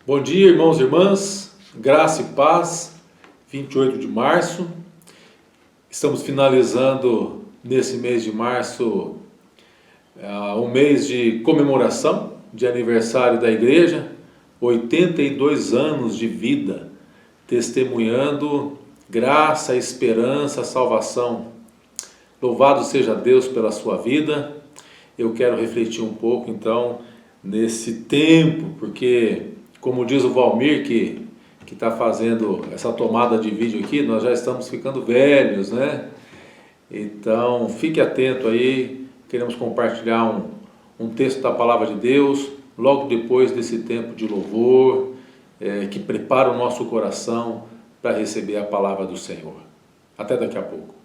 Bom dia, irmãos e irmãs, graça e paz, 28 de março. Estamos finalizando nesse mês de março um mês de comemoração de aniversário da igreja, 82 anos de vida, testemunhando graça, esperança, salvação. Louvado seja Deus pela sua vida. Eu quero refletir um pouco então nesse tempo, porque como diz o Valmir que está fazendo essa tomada de vídeo aqui, nós já estamos ficando velhos, né? Então fique atento aí, queremos compartilhar um texto da Palavra de Deus, logo depois desse tempo de louvor, que prepara o nosso coração para receber a Palavra do Senhor. Até daqui a pouco.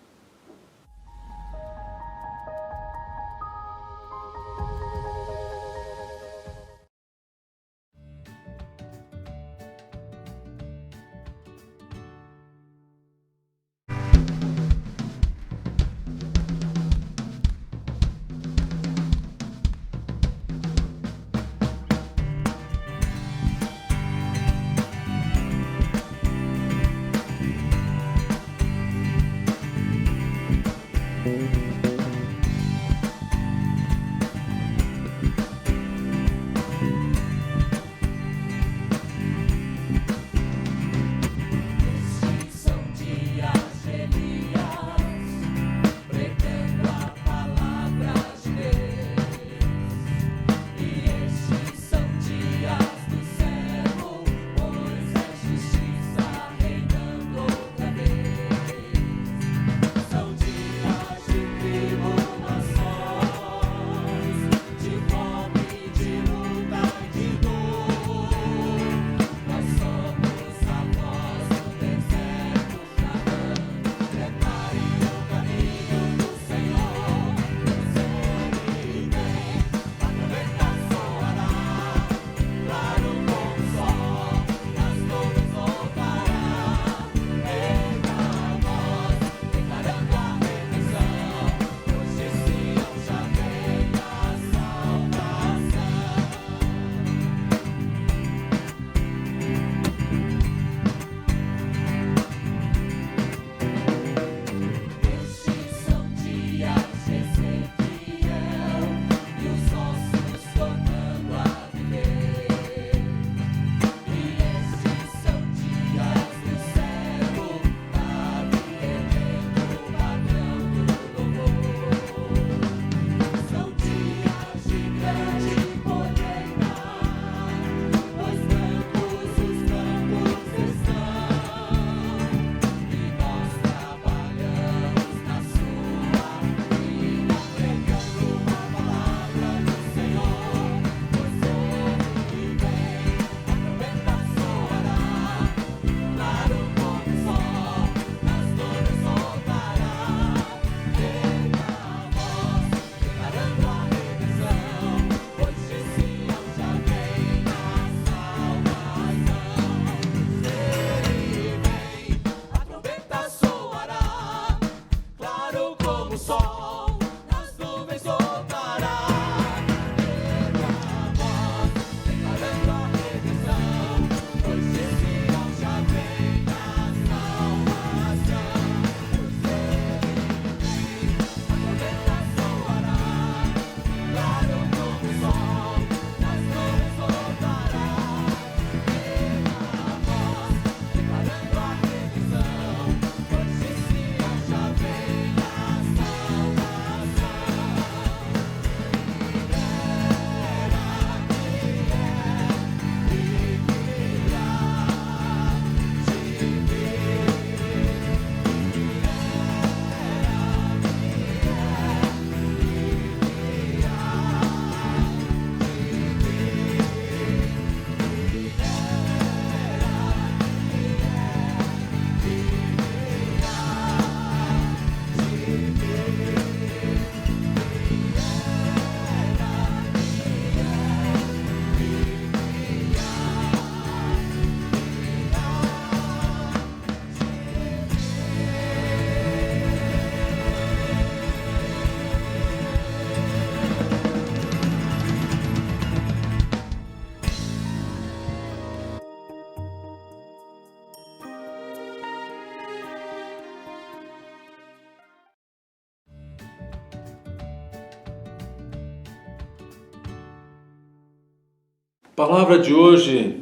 Palavra de hoje,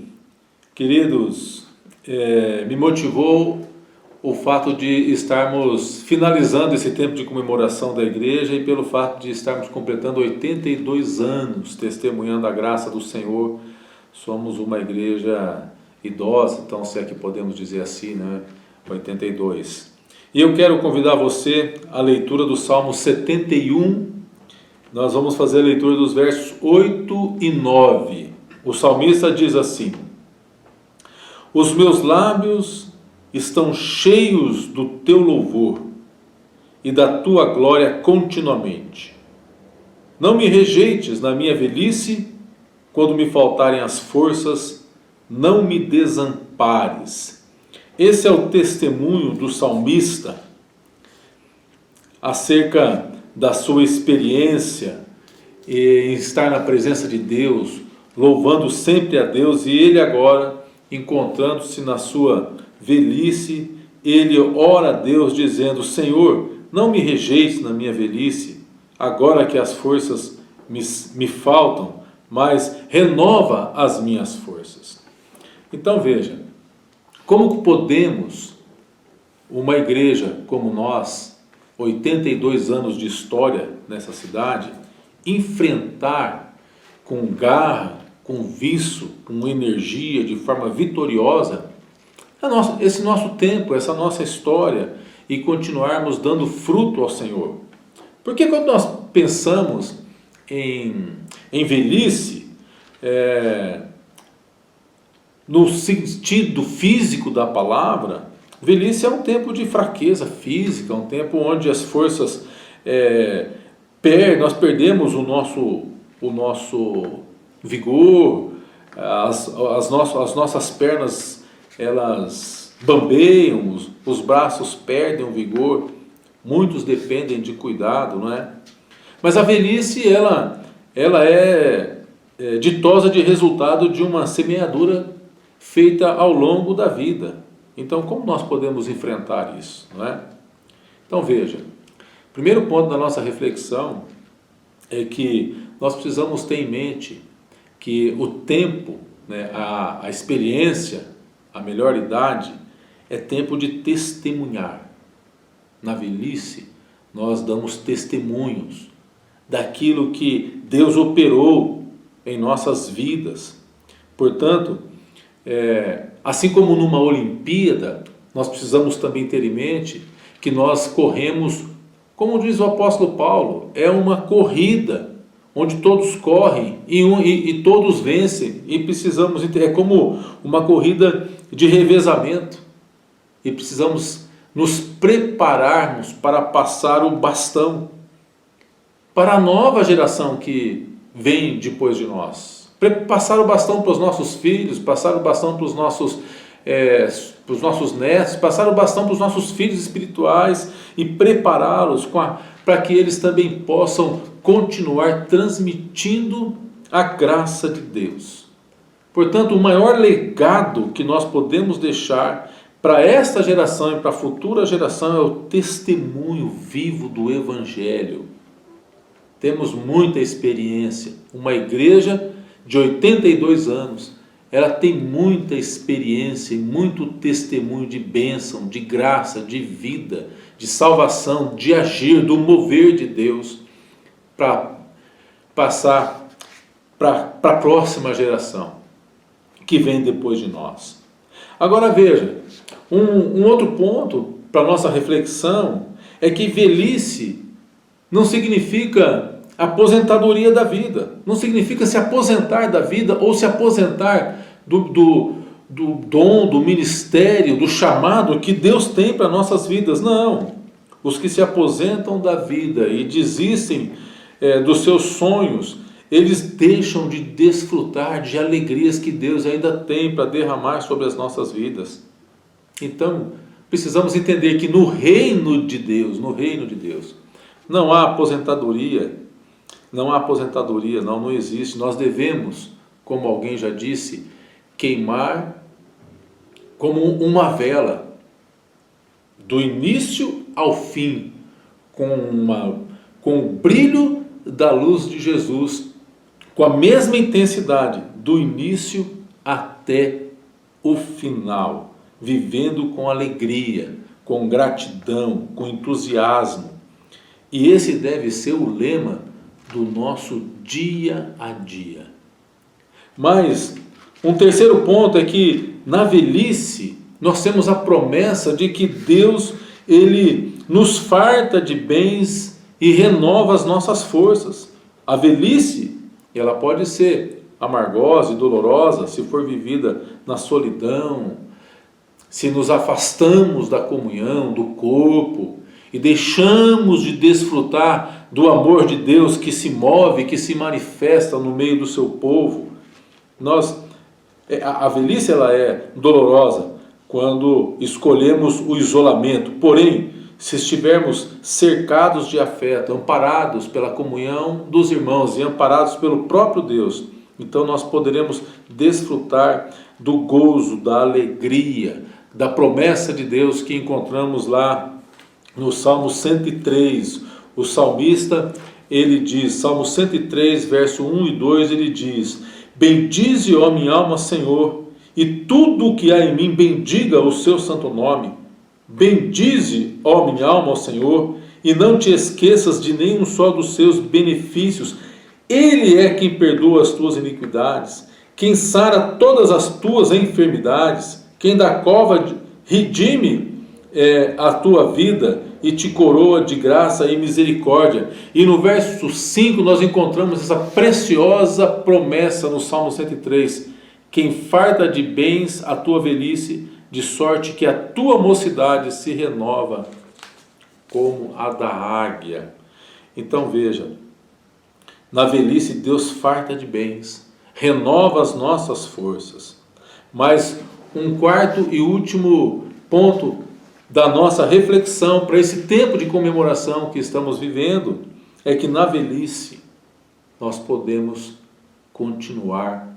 queridos, me motivou o fato de estarmos finalizando esse tempo de comemoração da igreja e pelo fato de estarmos completando 82 anos testemunhando a graça do Senhor. Somos uma igreja idosa, então se é que podemos dizer assim, né? 82. E eu quero convidar você à leitura do Salmo 71. Nós vamos fazer a leitura dos versos 8 e 9. O salmista diz assim: os meus lábios estão cheios do teu louvor e da tua glória continuamente. Não me rejeites na minha velhice, quando me faltarem as forças, não me desampares. Esse é o testemunho do salmista acerca da sua experiência em estar na presença de Deus, louvando sempre a Deus, e ele agora, encontrando-se na sua velhice, ele ora a Deus dizendo: Senhor, não me rejeites na minha velhice, agora que as forças me faltam, mas renova as minhas forças. Então veja, como podemos, uma igreja como nós, 82 anos de história nessa cidade, enfrentar com garra, com viço, com energia, de forma vitoriosa, esse nosso tempo, essa nossa história, e continuarmos dando fruto ao Senhor. Porque quando nós pensamos em velhice, no sentido físico da palavra, velhice é um tempo de fraqueza física, um tempo onde as forças nós perdemos o nosso vigor, as nossas pernas, elas bambeiam, os braços perdem o vigor, muitos dependem de cuidado, não é? Mas a velhice, ela é ditosa de resultado de uma semeadura feita ao longo da vida. Então, como nós podemos enfrentar isso, não é? Então, veja, o primeiro ponto da nossa reflexão é que nós precisamos ter em mente que o tempo, né, a experiência, a melhor idade, é tempo de testemunhar. Na velhice, nós damos testemunhos daquilo que Deus operou em nossas vidas. Portanto, assim como numa Olimpíada, nós precisamos também ter em mente que nós corremos, como diz o apóstolo Paulo, é uma corrida onde todos correm e todos vencem, e precisamos, é como uma corrida de revezamento, e precisamos nos prepararmos para passar o bastão para a nova geração que vem depois de nós. Passar o bastão para os nossos filhos, passar o bastão para os nossos netos, passar o bastão para os nossos filhos espirituais e prepará-los para que eles também possam continuar transmitindo a graça de Deus. Portanto, o maior legado que nós podemos deixar para esta geração e para a futura geração é o testemunho vivo do Evangelho. Temos muita experiência. Uma igreja de 82 anos, ela tem muita experiência e muito testemunho de bênção, de graça, de vida, de salvação, de agir, do mover de Deus, para passar para a próxima geração que vem depois de nós. Agora veja, um outro ponto para a nossa reflexão é que velhice não significa aposentadoria da vida, não significa se aposentar da vida ou se aposentar do dom, do ministério, do chamado que Deus tem para nossas vidas. Não, os que se aposentam da vida e desistem dos seus sonhos, eles deixam de desfrutar de alegrias que Deus ainda tem para derramar sobre as nossas vidas. Então, precisamos entender que no reino de Deus, não há aposentadoria, não existe. Nós devemos, como alguém já disse, queimar como uma vela, do início ao fim, com o brilho da luz de Jesus, com a mesma intensidade, do início até o final, vivendo com alegria, com gratidão, com entusiasmo. E esse deve ser o lema do nosso dia a dia. Mas um terceiro ponto é que na velhice nós temos a promessa de que Deus, Ele nos farta de bens e renova as nossas forças. A velhice, ela pode ser amargosa e dolorosa se for vivida na solidão, se nos afastamos da comunhão, do corpo, e deixamos de desfrutar do amor de Deus que se move, que se manifesta no meio do seu povo. A velhice ela é dolorosa quando escolhemos o isolamento, porém, se estivermos cercados de afeto, amparados pela comunhão dos irmãos e amparados pelo próprio Deus, então nós poderemos desfrutar do gozo, da alegria, da promessa de Deus que encontramos lá no Salmo 103, o salmista, ele diz, Salmo 103, verso 1 e 2, ele diz: bendize, ó minha alma, Senhor, e tudo o que há em mim bendiga o seu santo nome. Bendize, ó minha alma, ao Senhor, e não te esqueças de nenhum só dos seus benefícios. Ele é quem perdoa as tuas iniquidades, quem sara todas as tuas enfermidades, quem da cova redime a tua vida e te coroa de graça e misericórdia. E no verso 5 nós encontramos essa preciosa promessa no Salmo 103: quem farta de bens a tua velhice, de sorte que a tua mocidade se renova como a da águia. Então veja, na velhice Deus farta de bens, renova as nossas forças. Mas um quarto e último ponto da nossa reflexão para esse tempo de comemoração que estamos vivendo é que na velhice nós podemos continuar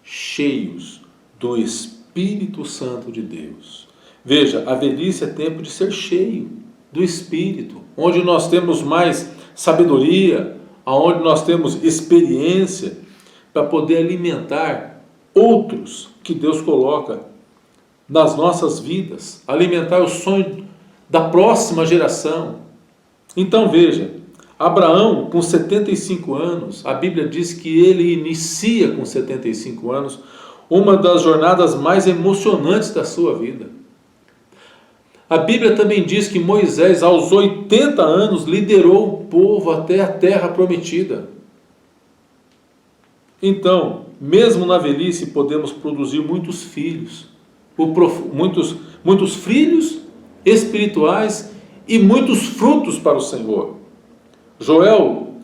cheios do Espírito Santo de Deus. Veja, a velhice é tempo de ser cheio do Espírito, onde nós temos mais sabedoria, onde nós temos experiência para poder alimentar outros que Deus coloca nas nossas vidas, alimentar o sonho da próxima geração. Então veja, Abraão com 75 anos, a Bíblia diz que ele inicia com 75 anos uma das jornadas mais emocionantes da sua vida. A Bíblia também diz que Moisés aos 80 anos liderou o povo até a terra prometida. Então, mesmo na velhice podemos produzir muitos filhos, muitos filhos espirituais e muitos frutos para o Senhor. O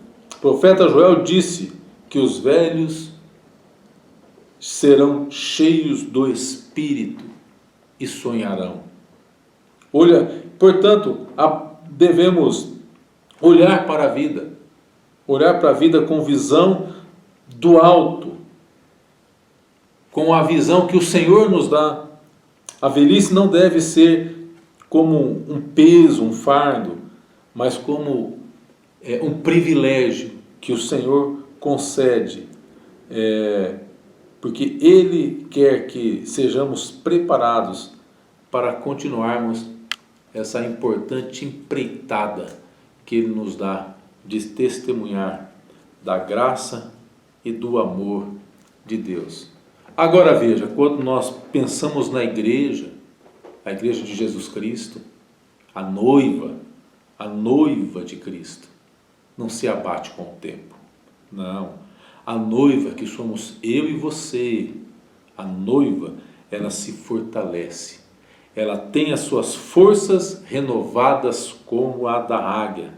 profeta Joel disse que os velhos serão cheios do Espírito e sonharão. Portanto, devemos olhar para a vida com visão do alto, com a visão que o Senhor nos dá. A velhice não deve ser como um peso, um fardo, mas como um privilégio que o Senhor concede, porque Ele quer que sejamos preparados para continuarmos essa importante empreitada que Ele nos dá de testemunhar da graça e do amor de Deus. Agora veja, quando nós pensamos na igreja, a igreja de Jesus Cristo, a noiva de Cristo, não se abate com o tempo. Não. A noiva que somos eu e você, a noiva, ela se fortalece. Ela tem as suas forças renovadas como a da águia.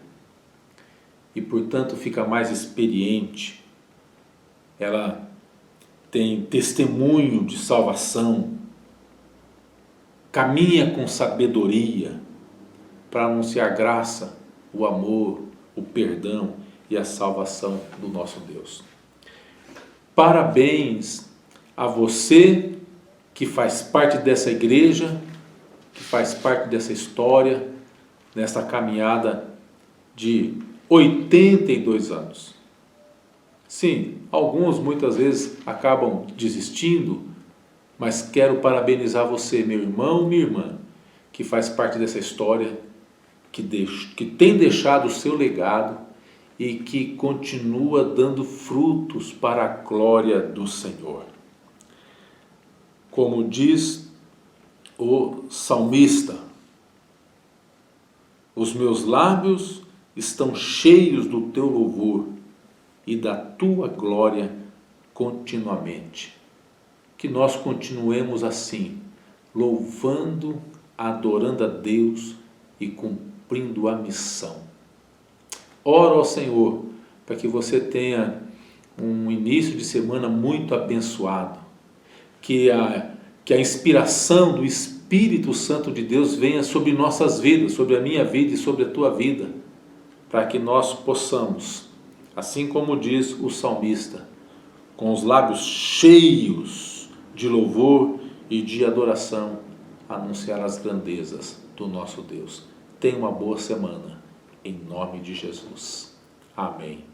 E, portanto, fica mais experiente. Ela tem testemunho de salvação, caminha com sabedoria para anunciar graça, o amor, o perdão e a salvação do nosso Deus. Parabéns a você que faz parte dessa igreja, que faz parte dessa história, nessa caminhada de 82 anos. Sim, alguns muitas vezes acabam desistindo, mas quero parabenizar você, meu irmão, minha irmã, que faz parte dessa história, que tem deixado o seu legado e que continua dando frutos para a glória do Senhor. Como diz o salmista, os meus lábios estão cheios do teu louvor e da tua glória continuamente. Que nós continuemos assim, louvando, adorando a Deus e cumprindo a missão. Oro ao Senhor para que você tenha um início de semana muito abençoado, que a inspiração do Espírito Santo de Deus venha sobre nossas vidas, sobre a minha vida e sobre a tua vida, para que nós possamos, assim como diz o salmista, com os lábios cheios de louvor e de adoração, anunciar as grandezas do nosso Deus. Tenha uma boa semana, em nome de Jesus. Amém.